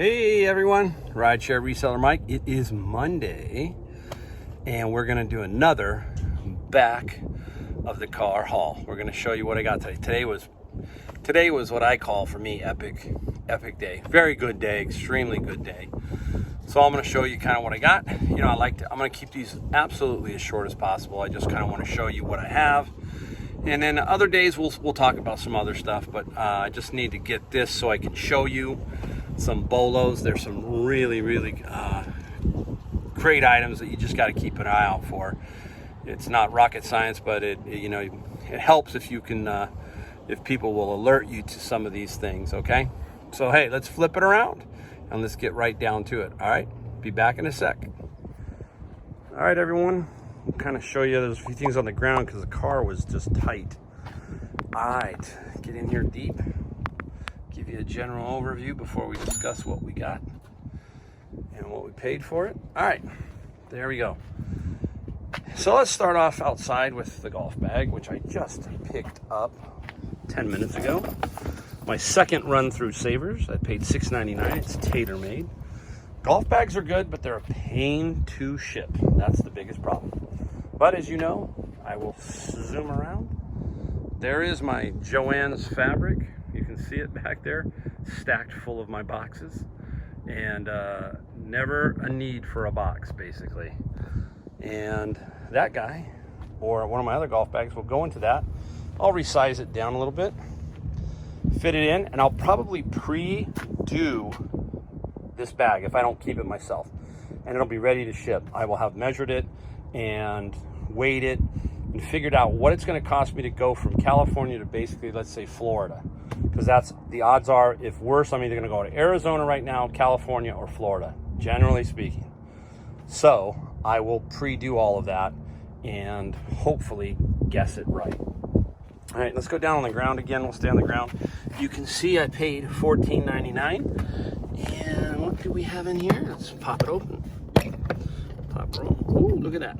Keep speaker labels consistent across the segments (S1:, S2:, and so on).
S1: Hey everyone, Rideshare Reseller Mike. It is Monday and we're gonna do another back of the car haul. We're gonna show you what I got today. Today was what I call for me epic day. Very good day, extremely good day. So I'm gonna show you kind of what I got. You know, I'm gonna keep these absolutely as short as possible. I just kind of want to show you what I have. And then other days we'll talk about some other stuff, but I just need to get this so I can show you some BOLO'S. There's some really great items that you just got to keep an eye out for. It's not rocket science, but it helps if you can if people will alert you to some of these things. Okay, so hey, let's flip it around and let's get right down to it. All right, be back in a sec. All right, everyone, I'll kind of show you. There's a few things on the ground because the car was just tight. All right, get in here deep. Give you a general overview before we discuss what we got and what we paid for it. All right, there we go. So let's start off outside with the golf bag, which I just picked up 10 minutes ago. My second run through Savers. I paid $6.99. It's tailor-made. Golf bags are good, but they're a pain to ship. That's the biggest problem. But as you know, I will zoom around. There is my Joann's fabric. You can see it back there, stacked full of my boxes, and never a need for a box, basically. And that guy, or one of my other golf bags, will go into that. I'll resize it down a little bit, fit it in, and I'll probably pre-do this bag if I don't keep it myself. And it'll be ready to ship. I will have measured it and weighed it and figured out what it's going to cost me to go from California to basically, let's say, Florida. Because that's the odds are, if worse, I'm either going to go to Arizona right now, California, or Florida, generally speaking. So I will pre-do all of that and hopefully guess it right. All right, let's go down on the ground again. We'll stay on the ground. You can see I paid $14.99. And what do we have in here? Let's pop it open. Pop roll. Ooh, look at that.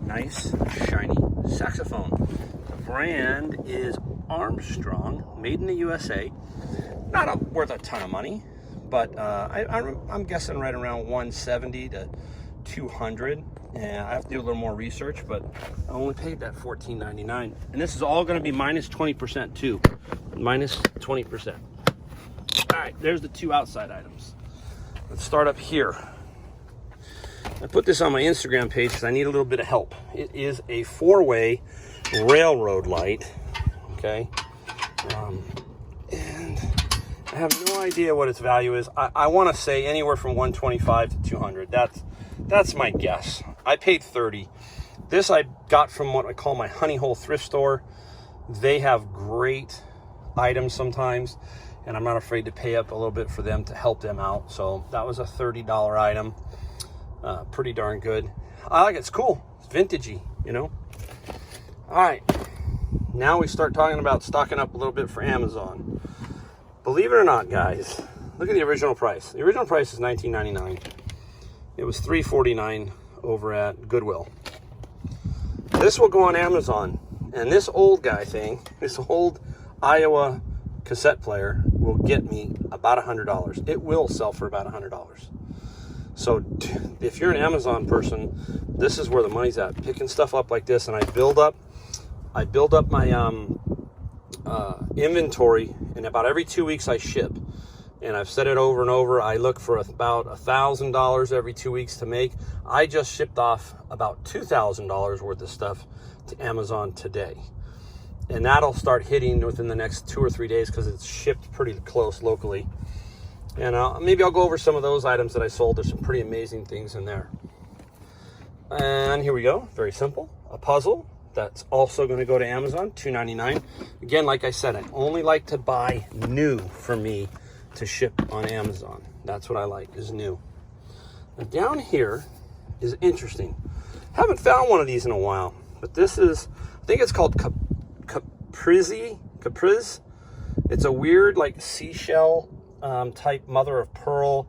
S1: Nice, shiny saxophone. The brand is Armstrong, made in the USA. Not worth a ton of money, but I'm guessing right around 170 to 200. And I have to do a little more research, but I only paid that $14.99. And this is all going to be minus 20% too. Minus 20%. All right, there's the two outside items. Let's start up here. I put this on my Instagram page because I need a little bit of help. It is a 4-way railroad light. Okay, and I have no idea what its value is. I want to say anywhere from 125 to 200. That's my guess. I paid 30. This I got from what I call my honey hole thrift store. They have great items sometimes, and I'm not afraid to pay up a little bit for them to help them out. So that was a $30 item. Pretty darn good. I like it. It's cool. It's vintagey, you know. All right. Now we start talking about stocking up a little bit for Amazon. Believe it or not, guys, look at the original price. The original price is $19.99. It was $3.49 over at Goodwill. This will go on Amazon, and this old guy thing, this old Iowa cassette player, will get me about $100. It will sell for about $100. So if you're an Amazon person, this is where the money's at. Picking stuff up like this, and I build up my inventory, and about every 2 weeks I ship. And I've said it over and over, I look for about $1,000 every 2 weeks to make. I just shipped off about $2,000 worth of stuff to Amazon today. And that'll start hitting within the next 2 or 3 days because it's shipped pretty close locally. And maybe I'll go over some of those items that I sold. There's some pretty amazing things in there. And here we go, very simple. A puzzle. That's also going to go to Amazon, $2.99. Again, like I said, I only like to buy new for me to ship on Amazon. That's what I like, is new. Now down here is interesting. Haven't found one of these in a while, but this is, I think it's called Capriz. It's a weird like seashell type mother of pearl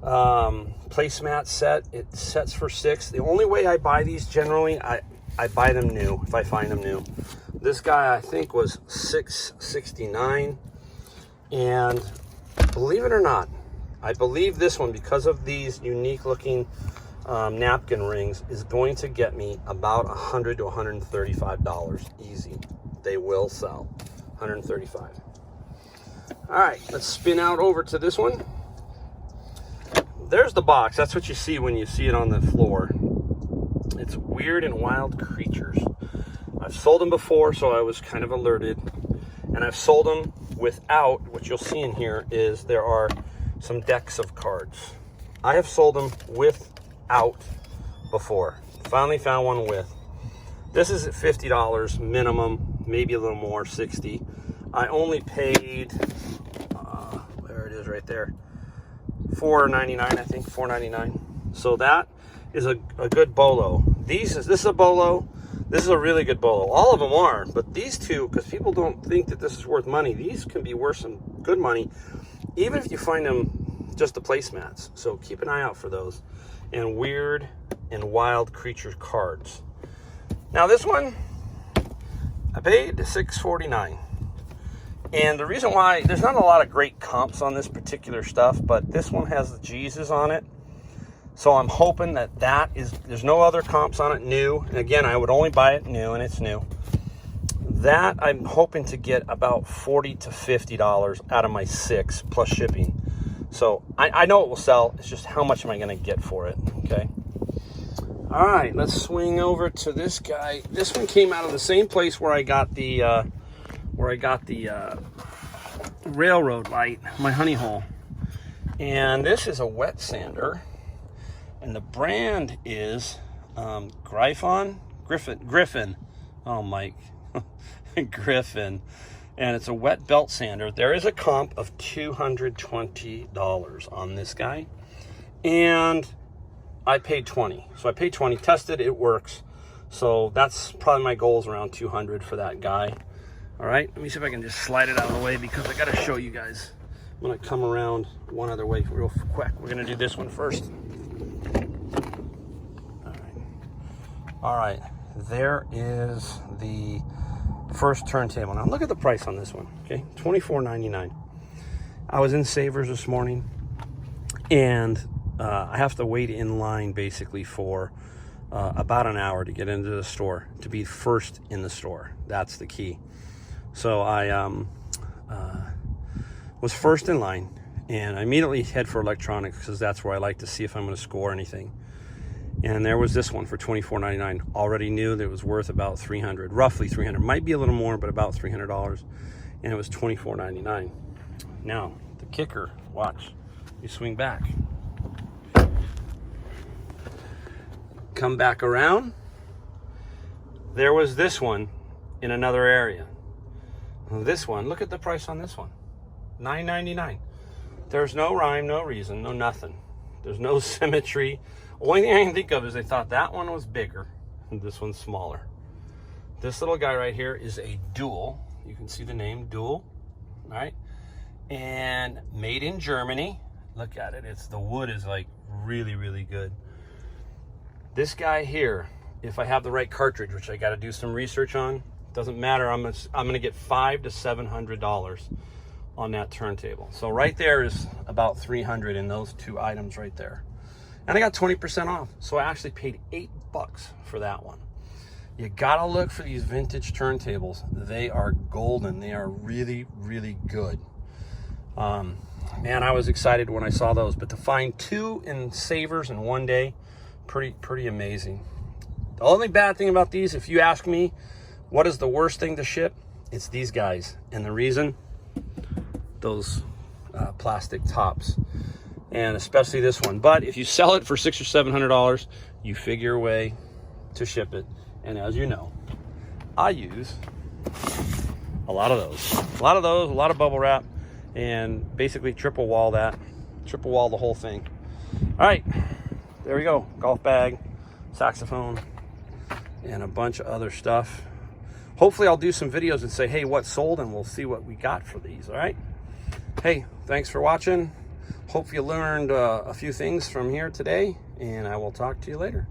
S1: placemat set. It sets for $6. The only way I buy these generally, I buy them new if I find them new. This guy I think was $6.69, and believe it or not, I believe this one, because of these unique looking napkin rings, is going to get me about $100 to $135 easy. They will sell $135. All right, let's spin out over to this one. There's the box. That's what you see when you see it on the floor. It's Weird and Wild Creatures. I've sold them before, so I was kind of alerted. And I've sold them without, what you'll see in here is there are some decks of cards. I have sold them without before. Finally found one with. This is at $50 minimum, maybe a little more, 60. I only paid, there it is right there, $4.99, I think, $4.99. So that is a good bolo. This is a bolo. This is a really good bolo. All of them are, but these two, because people don't think that this is worth money, these can be worth some good money, even if you find them just the placemats. So keep an eye out for those. And Weird and Wild Creature cards. Now this one, I paid $6.49. And the reason why, there's not a lot of great comps on this particular stuff, but this one has the Jesus on it. So I'm hoping that there's no other comps on it new. And again, I would only buy it new, and it's new. That I'm hoping to get about $40 to $50 out of my 6 plus shipping. So I know it will sell. It's just how much am I going to get for it, okay? All right, let's swing over to this guy. This one came out of the same place where I got the railroad light, my honey hole. And this is a wet sander. And the brand is Griffin. Oh, Mike. Griffin. And it's a wet belt sander. There is a comp of $220 on this guy. And I paid $20. So I paid $20, tested, it works. So that's probably my goal is around $200 for that guy. All right, let me see if I can just slide it out of the way because I got to show you guys. I'm going to come around one other way real quick. We're going to do this one first. All right, there is the first turntable. Now look at the price on this one, okay? $24.99. I was in Savers this morning, and I have to wait in line basically for about an hour to get into the store, to be first in the store. That's the key. So I was first in line, and I immediately head for electronics because that's where I like to see if I'm going to score anything. And there was this one for $24.99. Already knew that it was worth about $300, roughly $300. Might be a little more, but about $300. And it was $24.99. Now, the kicker, watch. You swing back. Come back around. There was this one in another area. This one, look at the price on this one. $9.99. There's no rhyme, no reason, no nothing. There's no symmetry. Only thing I can think of is they thought that one was bigger and this one's smaller. This little guy right here is a DUAL. You can see the name DUAL, right? And made in Germany. Look at it. The wood is like really, really good. This guy here, if I have the right cartridge, which I got to do some research on, doesn't matter. I'm going to get $500 to $700 on that turntable. So right there is about $300 in those two items right there. And I got 20% off. So I actually paid $8 for that one. You gotta look for these vintage turntables. They are golden. They are really, really good. Man, I was excited when I saw those, but to find two in Savers in one day, pretty amazing. The only bad thing about these, if you ask me, what is the worst thing to ship? It's these guys. And the reason, those plastic tops. And especially this one. But if you sell it for $600 or $700, you figure a way to ship it. And as you know, I use a lot of those, a lot of bubble wrap, and basically triple wall the whole thing. All right, there we go. Golf bag, saxophone, and a bunch of other stuff. Hopefully I'll do some videos and say, hey, what sold, and we'll see what we got for these. All right. Hey, thanks for watching. Hope you learned a few things from here today, and I will talk to you later.